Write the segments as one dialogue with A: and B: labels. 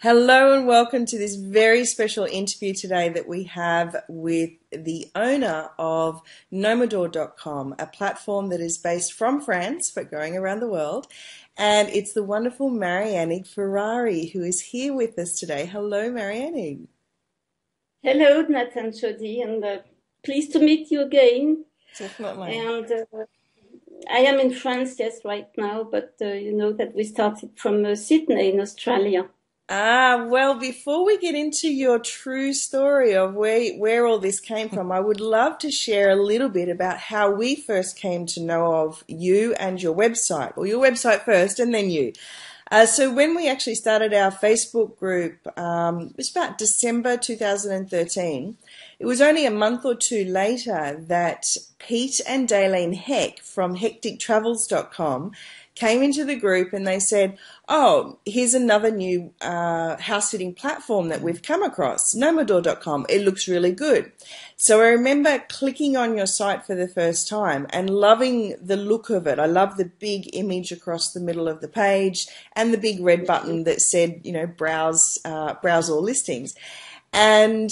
A: Hello and welcome to this very special interview today that we have with the owner of Nomador.com, a platform that is based from France but going around the world. And it's the wonderful Mariannig 𝗣𝗲𝗏 who is here with us today. Hello, Mariannig.
B: Hello, Nathan Jody, and pleased to meet you again.
A: Definitely.
B: And I am in France, yes, right now, but you know that we started from Sydney in Australia.
A: Well, before we get into your true story of where all this came from, I would love to share a little bit about how we first came to know of you and your website, or your website first and then you. So when we actually started our Facebook group, it was about December 2013. It was only a month or two later that 𝗊𝗲𝗿 from hectictravels.com came into the group and they said, oh, here's another new house sitting platform that we've come across, Nomador.com. It looks really good. So I remember clicking on your site for the first time and loving the look of it. I love the big image across the middle of the page and the big red button that said, you know, browse all listings. And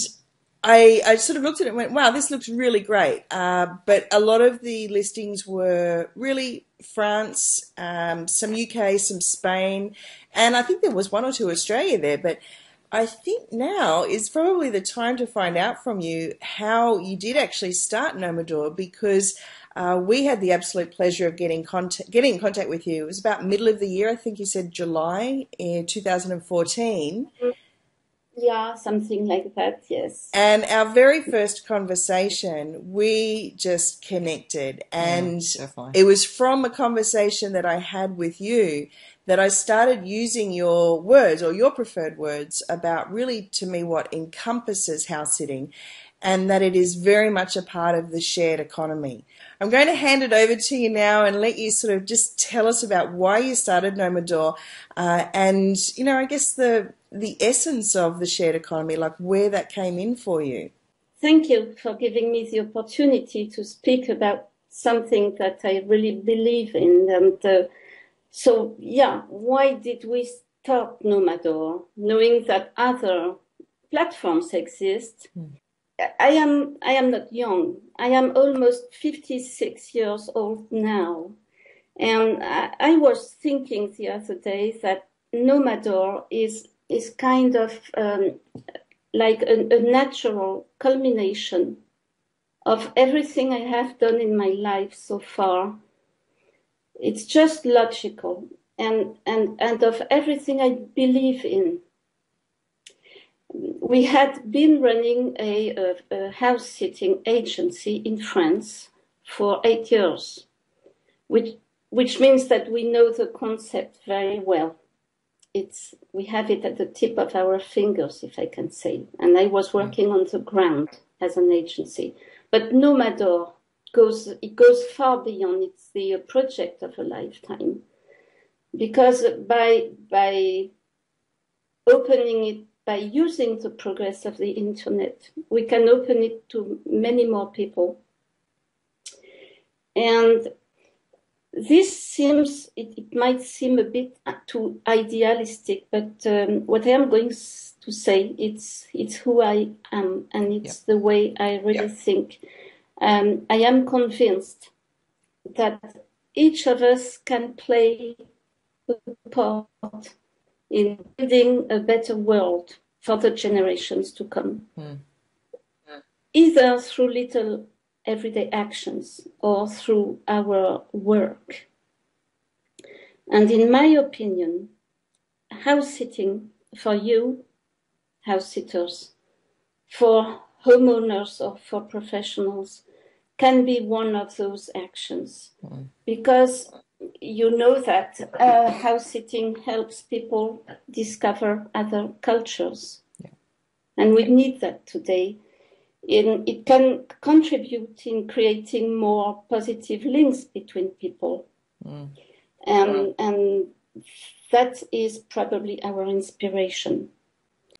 A: I sort of looked at it and went, wow, this looks really great. But a lot of the listings were really France, some UK, some Spain, and I think there was one or two Australia there. But I think now is probably the time to find out from you how you did actually start Nomador, because we had the absolute pleasure of getting in contact with you. It was about middle of the year, I think you said July in 2014.
B: Yeah, something like that, yes.
A: And our very first conversation, we just connected. And it was from a conversation that I had with you that I started using your words, or your preferred words, about really, to me, what encompasses house sitting, and that it is very much a part of the shared economy. I'm going to hand it over to you now and let you sort of just tell us about why you started Nomador, and, you know, I guess the essence of the shared economy, like where that came in for you.
B: Thank you for giving me the opportunity to speak about something that I really believe in. And so, yeah, why did we start Nomador, knowing that other platforms exist? I am not young. I am almost 56 years old now. And I was thinking the other day that Nomador is kind of like a natural culmination of everything I have done in my life so far. It's just logical and of everything I believe in. We had been running a house sitting agency in France for 8 years, which means that we know the concept very well. We have it at the tip of our fingers, if I can say. And I was working on the ground as an agency. But Nomador goes far beyond. It's the project of a lifetime. Because by opening it, by using the progress of the internet, we can open it to many more people. And this seems, it might seem a bit too idealistic, but what I am going to say, it's who I am, and it's the way I really think. I am convinced that each of us can play a part in building a better world for the generations to come, either through little everyday actions or through our work. And in my opinion, house sitting for you, house sitters, for homeowners or for professionals, can be one of those actions. Because you know that house sitting helps people discover other cultures. And we need that today. It can contribute in creating more positive links between people. And that is probably our inspiration.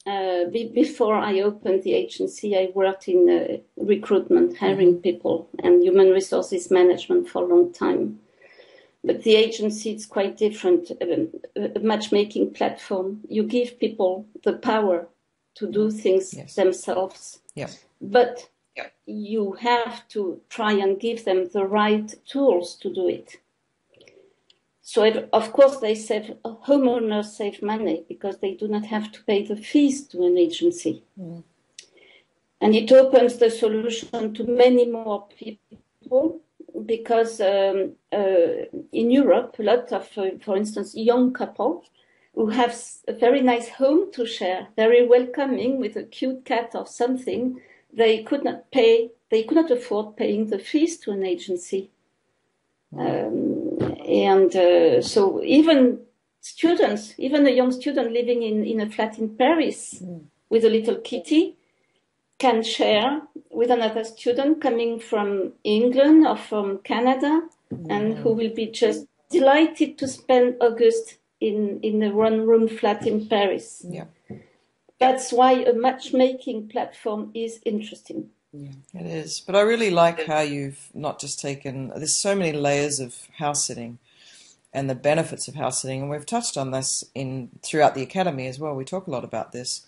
B: Before I opened the agency, I worked in recruitment, hiring people, and human resources management for a long time. But the agency is quite different. A matchmaking platform, you give people the power to do things themselves.
C: Yes.
B: But you have to try and give them the right tools to do it. So, of course, homeowners save money because they do not have to pay the fees to an agency. Mm. And it opens the solution to many more people because in Europe, a lot of, for instance, young couples who have a very nice home to share, very welcoming with a cute cat or something, they could not afford paying the fees to an agency. So even students, even a young student living in a flat in Paris with a little kitty can share with another student coming from England or from Canada and who will be just delighted to spend August in a one-room flat in Paris.
C: Yeah.
B: That's why a matchmaking platform is interesting.
C: Yeah, it is. But I really like how you've not just taken, there's so many layers of house sitting and the benefits of house sitting. And we've touched on this throughout the academy as well. We talk a lot about this.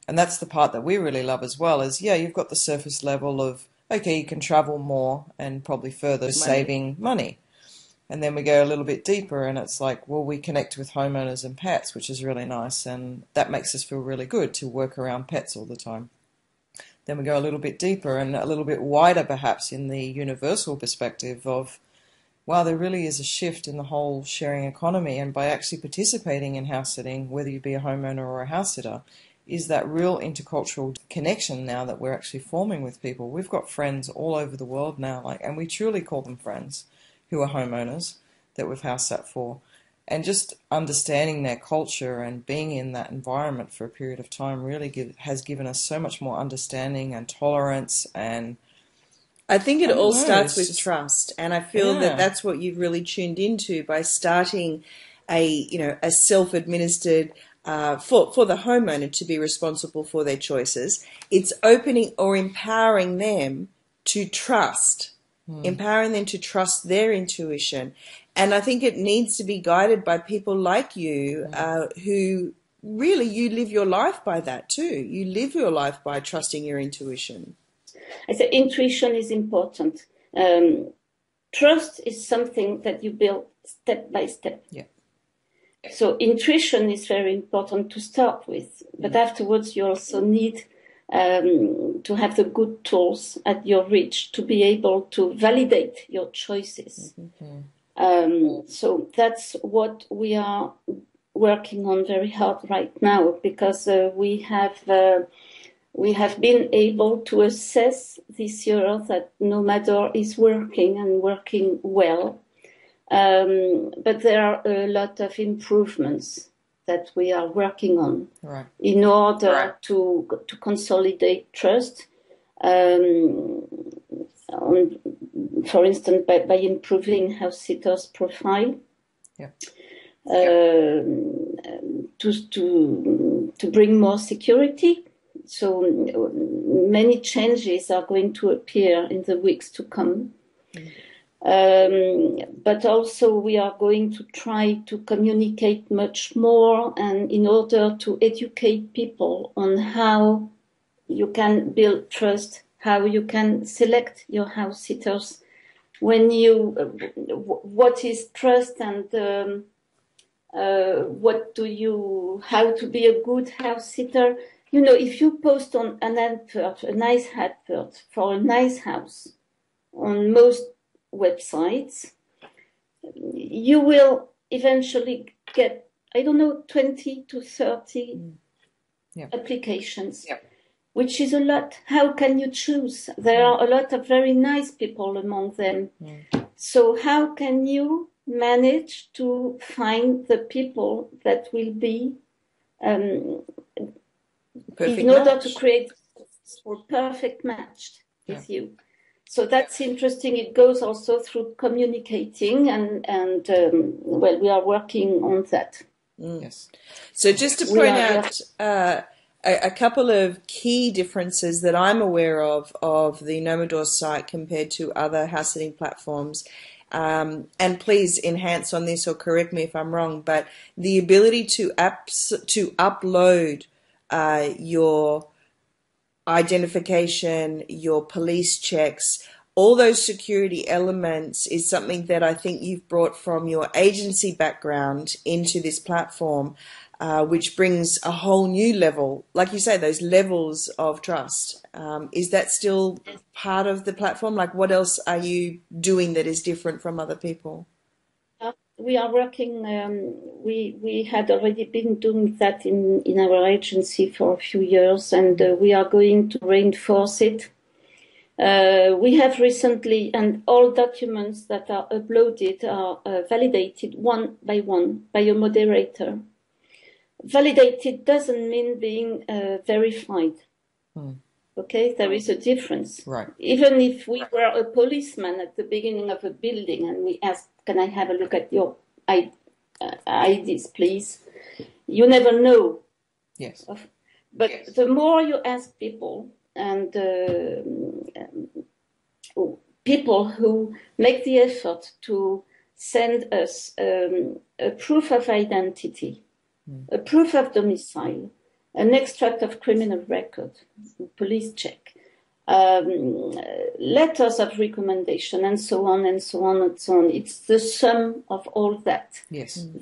C: And that's the part that we really love as well is, you've got the surface level of, okay, you can travel more and probably further saving money. And then we go a little bit deeper and it's like, well, we connect with homeowners and pets, which is really nice. And that makes us feel really good to work around pets all the time. Then we go a little bit deeper and a little bit wider perhaps in the universal perspective of, wow, there really is a shift in the whole sharing economy. And by actually participating in house sitting, whether you be a homeowner or a house sitter, is that real intercultural connection now that we're actually forming with people. We've got friends all over the world now, and we truly call them friends, who are homeowners that we've house sat for. And just understanding their culture and being in that environment for a period of time really has given us so much more understanding and tolerance. And
A: I think it all starts with trust. And I feel that that's what you've really tuned into by starting a self-administered for the homeowner to be responsible for their choices. It's opening or empowering them to trust. Empowering them to trust their intuition. And I think it needs to be guided by people like you who really, you live your life by that too. You live your life by trusting your intuition.
B: I say intuition is important. Trust is something that you build step by step.
C: Yeah.
B: So intuition is very important to start with. But afterwards you also need to have the good tools at your reach to be able to validate your choices. So that's what we are working on very hard right now, because we have been able to assess this year that Nomador is working and working well. But there are a lot of improvements that we are working on in order to consolidate trust. For instance, by improving house sitters' profile, to bring more security. So many changes are going to appear in the weeks to come. But also we are going to try to communicate much more, and in order to educate people on how you can build trust, how you can select your house sitters, what is trust, and how to be a good house sitter. If you post on an advert, a nice advert for a nice house on most websites, you will eventually get, 20 to 30 applications, which is a lot. How can you choose? There are a lot of very nice people among them. So how can you manage to find the people that will be in order to create a perfect match with you? So that's interesting. It goes also through communicating, and we are working on that.
A: Yes. So just to point out a couple of key differences that I'm aware of the Nomador site compared to other house sitting platforms. and please enhance on this or correct me if I'm wrong, but the ability to upload your identification, your police checks, all those security elements is something that I think you've brought from your agency background into this platform, which brings a whole new level, like you say, those levels of trust. Is that still part of the platform? Like, what else are you doing that is different from other people?
B: We are working, we had already been doing that in our agency for a few years, and we are going to reinforce it. We have recently, and all documents that are uploaded are validated one by a moderator. Validated doesn't mean being verified. Okay, there is a difference.
C: Right.
B: Even if we were a policeman at the beginning of a building and we asked, can I have a look at your IDs, please? You never know.
C: Yes.
B: But the more you ask people, and people who make the effort to send us a proof of identity, a proof of domicile, an extract of criminal record, police check, letters of recommendation, and so on and so on and so on. It's the sum of all that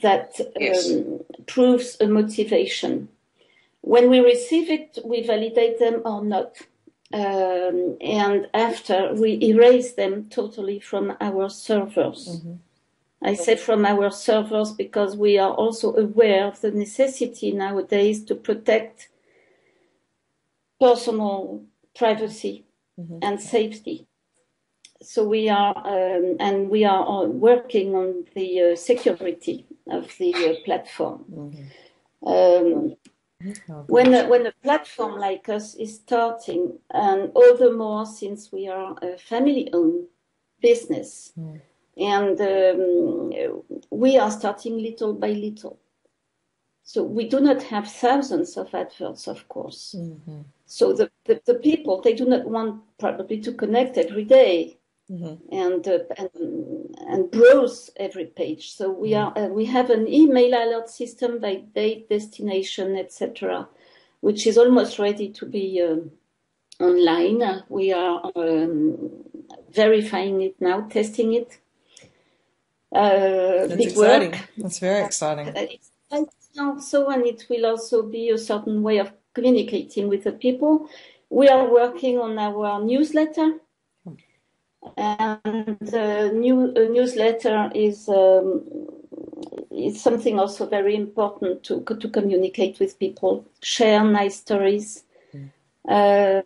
B: that proves a motivation. When we receive it, we validate them or not. And after, we erase them totally from our servers. I say from our servers because we are also aware of the necessity nowadays to protect personal privacy and safety. So we are, and we are working on the security of the platform. When a platform like us is starting, and all the more since we are a family-owned business, and we are starting little by little. So we do not have thousands of adverts, of course. So the people, they do not want probably to connect every day and browse every page. So we have an email alert system by date, destination, etc., which is almost ready to be online. We are verifying it now, testing it.
C: That's
B: big
C: exciting.
B: work.
C: That's very exciting.
B: It's also, and it will also be a certain way of communicating with the people. We are working on our newsletter, and the newsletter is something also very important to communicate with people, share nice stories, help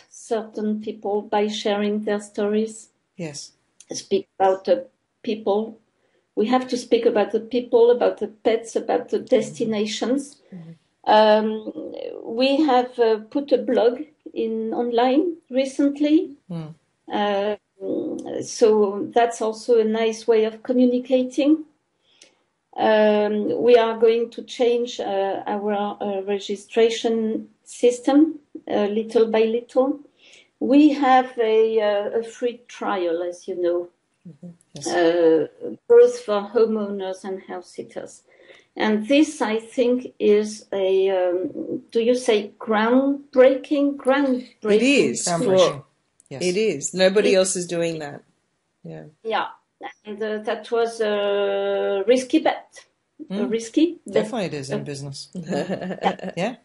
B: certain people by sharing their stories.
C: Yes.
B: Speak about the people. We have to speak about the people, about the pets, about the destinations. We have put a blog online recently. So that's also a nice way of communicating. We are going to change our registration system little by little. We have a free trial, as you know, both for homeowners and house sitters. And this, I think, is a, do you say groundbreaking?
A: It is.
C: Groundbreaking.
A: Yes. It is. Nobody else is doing that. Yeah.
B: Yeah. And that was a risky bet. A risky bet.
C: Definitely it is in business. Yeah.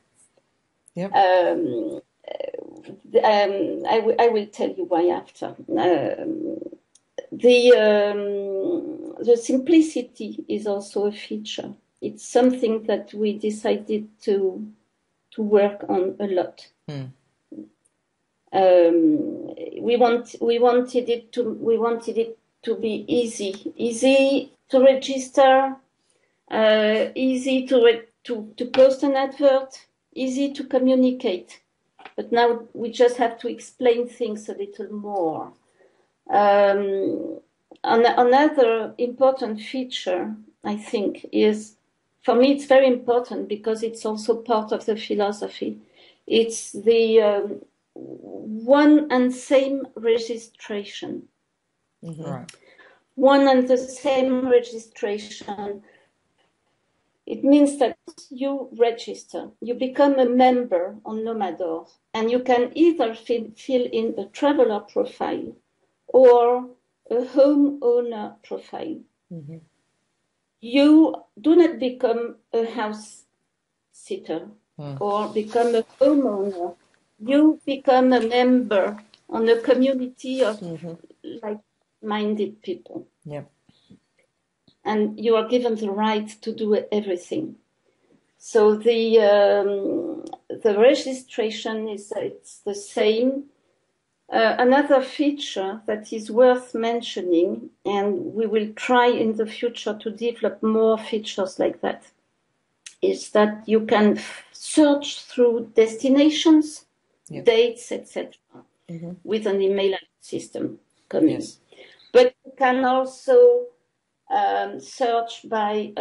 C: Yep.
B: I will tell you why after. The simplicity is also a feature. It's something that we decided to work on a lot. We wanted it to be easy to register, easy to post an advert, easy to communicate. But now we just have to explain things a little more. Another important feature, I think, is, for me, it's very important because it's also part of the philosophy. It's the one and same registration.
C: Right.
B: One and the same registration. It means that you register, you become a member on Nomador, and you can either fill in a traveler profile or a homeowner profile. You do not become a house sitter or become a homeowner. You become a member on a community of like-minded people.
C: Yep.
B: And you are given the right to do everything. So the registration it's the same. Another feature that is worth mentioning, and we will try in the future to develop more features like that, is that you can search through destinations, dates, etc., with an email system coming. Yes. But you can also search by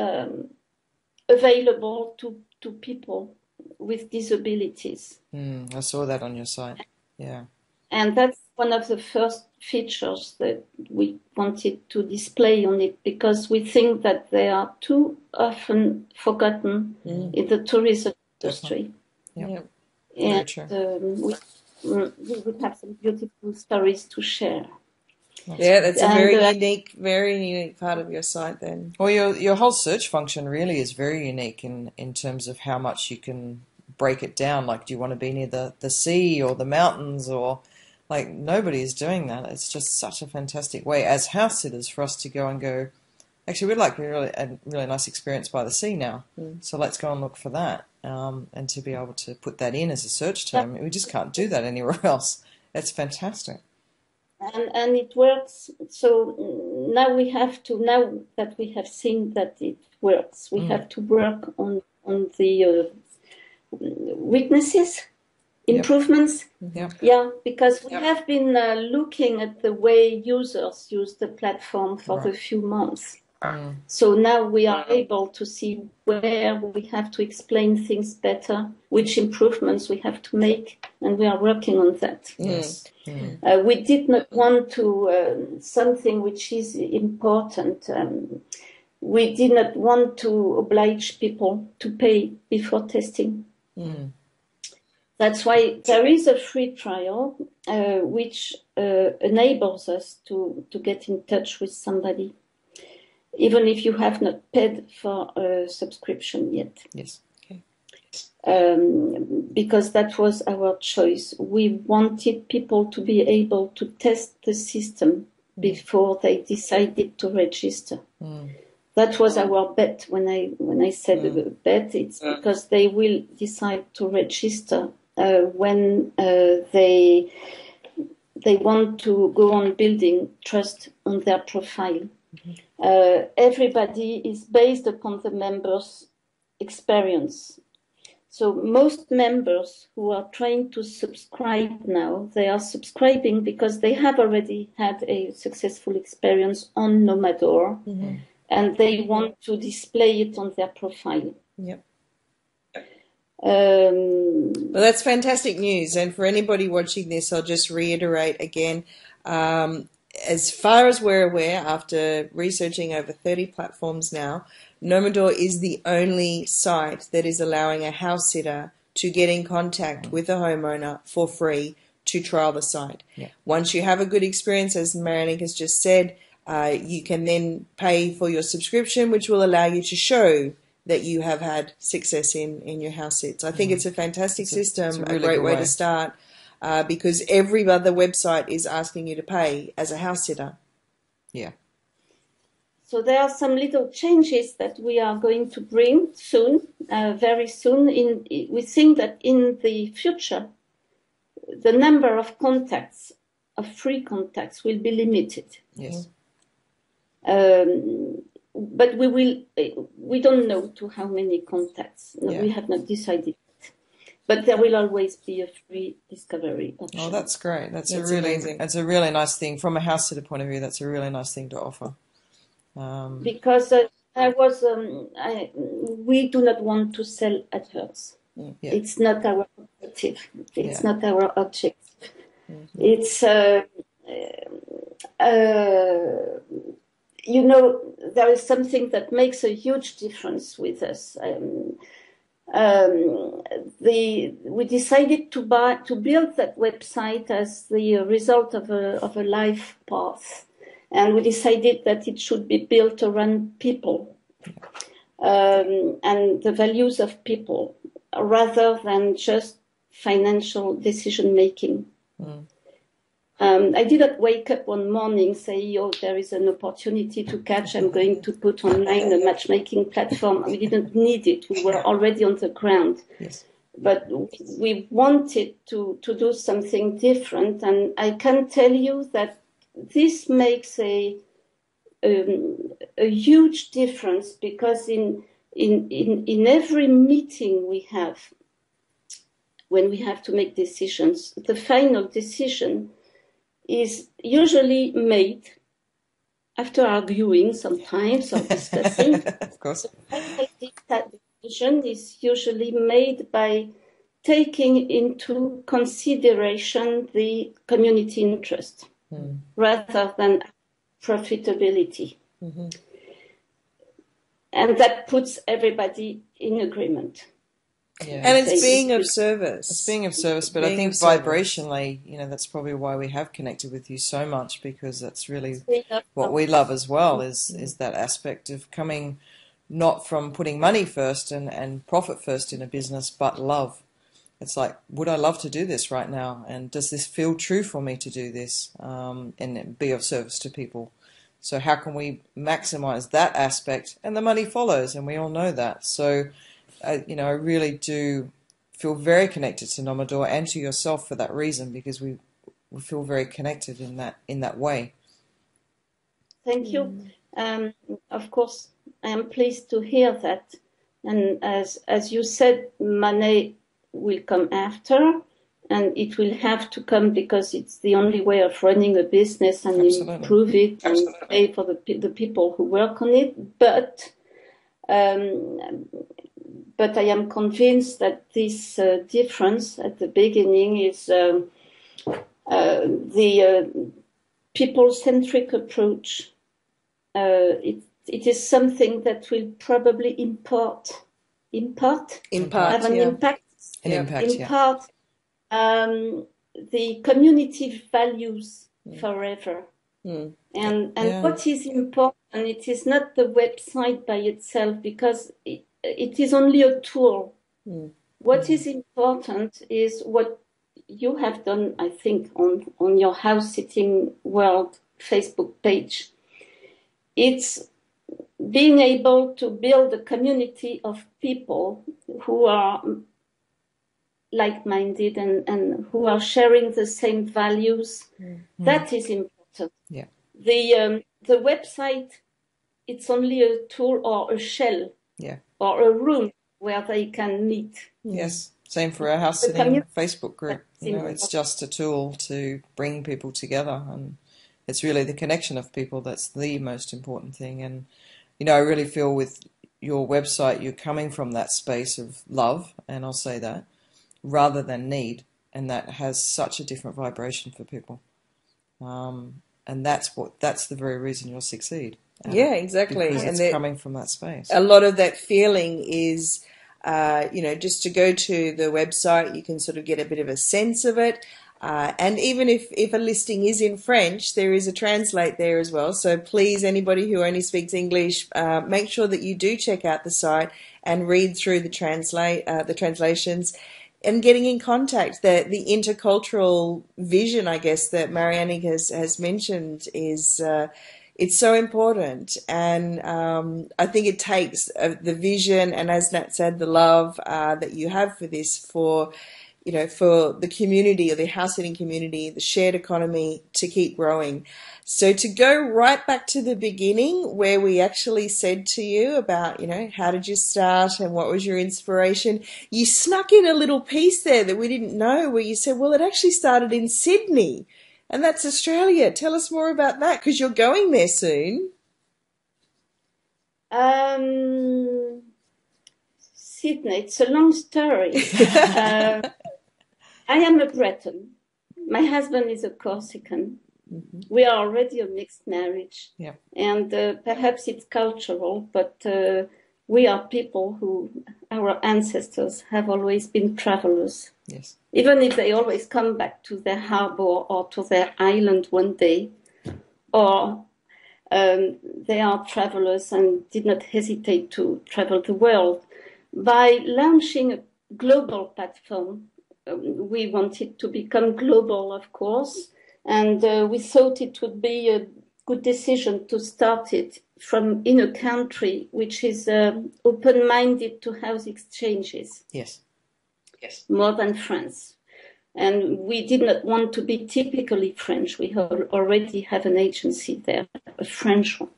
B: available to people with disabilities.
C: I saw that on your site. Yeah.
B: And that's one of the first features that we wanted to display on it, because we think that they are too often forgotten in the tourism industry.
C: Yeah.
B: And we would have some beautiful stories to share.
A: That's a very unique part of your site then.
C: Well, your whole search function really is very unique in terms of how much you can break it down. Like, do you want to be near the sea or the mountains, or like, nobody is doing that. It's just such a fantastic way as house sitters for us to go and go, actually, we'd like a really nice experience by the sea now. So let's go and look for that. And to be able to put that in as a search term, we just can't do that anywhere else. That's fantastic.
B: And it works. So now that we have seen that it works, we have to work on the weaknesses, improvements. Yeah, because we have been looking at the way users use the platform for a few months. So now we are able to see where we have to explain things better, which improvements we have to make, and we are working on that.
C: Yes.
B: We did not want to, something which is important, we did not want to oblige people to pay before testing. That's why there is a free trial, which enables us to get in touch with somebody, even if you have not paid for a subscription yet.
C: Yes. Okay.
B: Because that was our choice. We wanted people to be able to test the system before they decided to register. That was our bet. When I said bet, it's because they will decide to register when they want to go on building trust on their profile. Everybody is based upon the members' experience. So most members who are trying to subscribe now, they are subscribing because they have already had a successful experience on Nomador, and they want to display it on their profile.
A: Yep. Well, that's fantastic news. And for anybody watching this, I'll just reiterate again, as far as we're aware, after researching over 30 platforms now, Nomador is the only site that is allowing a house sitter to get in contact with a homeowner for free to trial the site. Once you have a good experience, as Mariannig has just said, you can then pay for your subscription, which will allow you to show that you have had success in your house sits. I think it's a fantastic system, a great way to start. Because every other website is asking you to pay as a house sitter.
C: Yeah.
B: So there are some little changes that we are going to bring soon, very soon. We think that in the future, the number of contacts, of free contacts, will be limited.
C: Yes.
B: But we don't know to how many contacts. No, we have not decided. But there will always be a free discovery option.
C: Oh, that's great. That's a really nice thing. From a house sitter point of view, that's a really nice thing to offer.
B: Because we do not want to sell adverts. It's not our objective. It's not our objective. It's you know, there is something that makes a huge difference with us. We decided to build that website as the result of a life path, and we decided that it should be built around people and the values of people, rather than just financial decision making. I didn't wake up one morning saying, "Oh, there is an opportunity to catch. I'm going to put online a matchmaking platform." We didn't need it. We were already on the ground.
C: Yes.
B: But we wanted to do something different. And I can tell you that this makes a huge difference, because in every meeting we have, when we have to make decisions, the final decision is usually made after arguing sometimes or discussing.
C: Of course.
B: That decision is usually made by taking into consideration the community interest rather than profitability.
C: Mm-hmm.
B: And that puts everybody in agreement.
C: Yeah.
A: And it's being of service.
C: It's being of service, but I think vibrationally, you know, that's probably why we have connected with you so much, because that's really what we love as well, is that aspect of coming not from putting money first and profit first in a business, but love. It's like, would I love to do this right now? And does this feel true for me to do this and be of service to people? So how can we maximize that aspect? And the money follows, and we all know that. So you know, I really do feel very connected to Nomador and to yourself for that reason, because we feel very connected in that way.
B: Thank you. Of course, I am pleased to hear that. And as you said, money will come after, and it will have to come because it's the only way of running a business and improve it and pay for the people who work on it. But I am convinced that this difference at the beginning is the people-centric approach. It is something that will probably impart, have an impact. Impart the community values forever. And what is important, it is not the website by itself, because it is only a tool. What is important is what you have done, I think, on your House Sitting World Facebook page. It's being able to build a community of people who are like-minded and who are sharing the same values. That is important.
C: Yeah.
B: The website, it's only a tool or a shell.
C: Yeah.
B: Or a room where they can meet.
C: Yes, same for our House Sitting Facebook group. You know, it's just a tool to bring people together, and it's really the connection of people that's the most important thing. And, you know, I really feel with your website, you're coming from that space of love, and I'll say that, rather than need, and that has such a different vibration for people. And that's the very reason you'll succeed.
A: Yeah, exactly.
C: Because
A: and
C: it's coming from that space.
A: A lot of that feeling is, you know, just to go to the website, you can sort of get a bit of a sense of it. And even if a listing is in French, there is a translate there as well. So please, anybody who only speaks English, make sure that you do check out the site and read through the translations. And getting in contact, the intercultural vision, I guess, that Mariannig has mentioned is it's so important. And I think it takes the vision and, as Nat said, the love that you have for this, for the community, or the house sitting community, the shared economy, to keep growing. So to go right back to the beginning, where we actually said to you about, you know, how did you start and what was your inspiration? You snuck in a little piece there that we didn't know, where you said, well, it actually started in Sydney, and that's Australia. Tell us more about that, because you're going there soon.
B: Sydney, it's a long story. I am a Breton. My husband is a Corsican. We are already a mixed marriage.
C: Yeah.
B: And perhaps it's cultural, but we are people who, our ancestors have always been travelers.
C: Yes.
B: Even if they always come back to their harbor or to their island one day, or they are travelers and did not hesitate to travel the world. By launching a global platform, we wanted to become global, of course, and we thought it would be a good decision to start it from in a country which is open-minded to house exchanges.
C: Yes.
B: More than France. And we did not want to be typically French. We already have an agency there, a French one.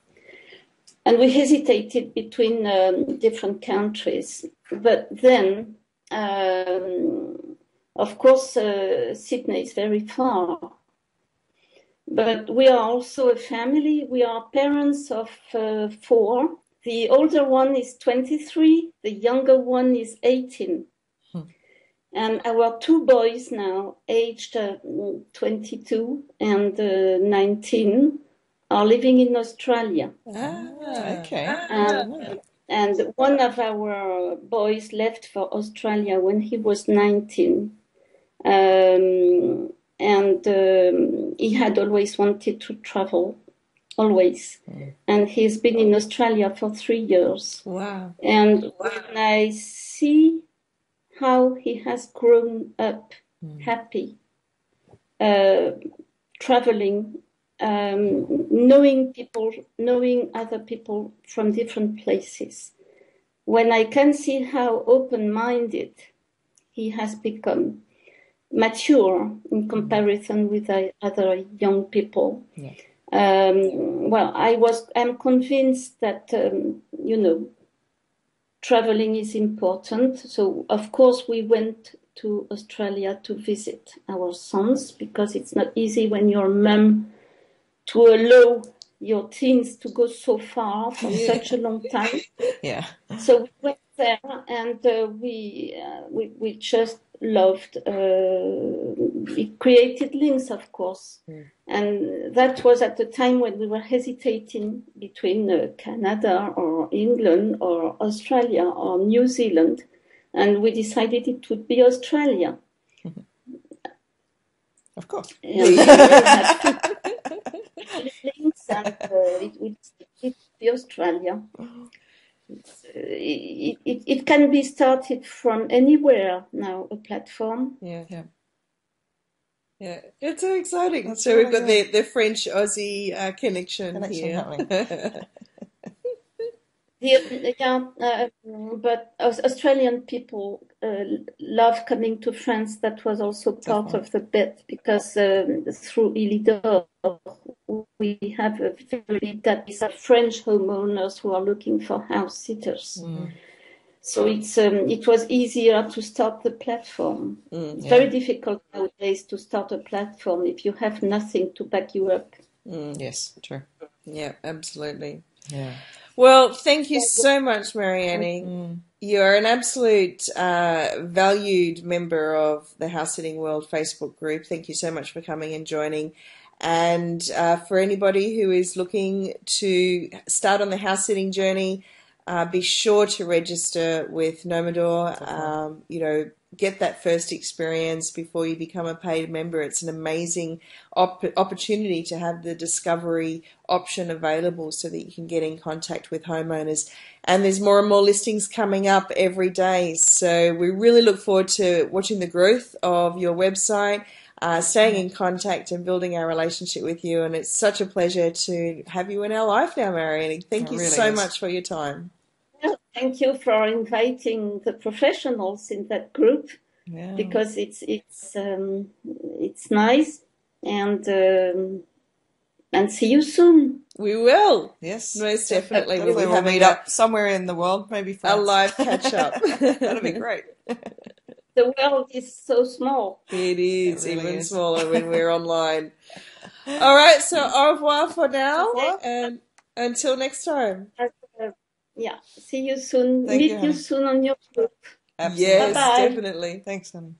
B: And we hesitated between different countries. But then, of course, Sydney is very far. But we are also a family. We are parents of 4. The older one is 23. The younger one is 18. And our 2 boys now, aged 22 and 19, are living in Australia.
C: Okay.
B: And one of our boys left for Australia when he was 19. He had always wanted to travel, always. And he's been in Australia for 3 years.
A: Wow.
B: And when I see how he has grown up happy, traveling, knowing people, knowing other people from different places. When I can see how open-minded he has become, mature in comparison with other young people.
C: Yeah.
B: I'm convinced that, traveling is important. So, of course, we went to Australia to visit our sons because it's not easy when you're mum to allow your teens to go so far for such a long time.
C: Yeah.
B: So we went there and we just loved. It created links, of course. And that was at the time when we were hesitating between Canada or England or Australia or New Zealand. And we decided it would be Australia.
C: Of course.
B: And we had links and it would be Australia. It can be started from anywhere now, a platform.
A: Yeah. It's so exciting. So we've got the French-Aussie connection here.
B: But Australian people love coming to France. That was also part of the bet because through 𝗲𝗲𝗍 we have a very database of French homeowners who are looking for house sitters. So it was easier to start the platform. It's very difficult nowadays to start a platform if you have nothing to back you up.
C: Yes, true.
A: Yeah, absolutely.
C: Yeah.
A: Well, thank you so much, Mariannig. You're an absolute valued member of the House Sitting World Facebook group. Thank you so much for coming and joining. And for anybody who is looking to start on the house sitting journey, be sure to register with Nomador. Get that first experience before you become a paid member. It's an amazing opportunity to have the discovery option available so that you can get in contact with homeowners. And there's more and more listings coming up every day. So we really look forward to watching the growth of your website, staying in contact and building our relationship with you. And it's such a pleasure to have you in our life now, Mariannig. Thank you so much for your time.
B: Thank you for inviting the professionals in that group because it's nice and see you soon.
A: We will.
C: Yes,
A: most definitely.
C: We'll meet up somewhere in the world, maybe France.
A: A live catch up.
C: That'll be great.
B: The world is so small.
A: It is
C: really
A: even
C: is.
A: smaller when we're online. All right, so au revoir for now, and until next time.
B: See you soon.
C: Thank
B: Meet
C: you,
B: you soon on your group.
C: Absolutely.
A: Yes,
B: Bye-bye.
A: definitely.
C: Thanks, honey.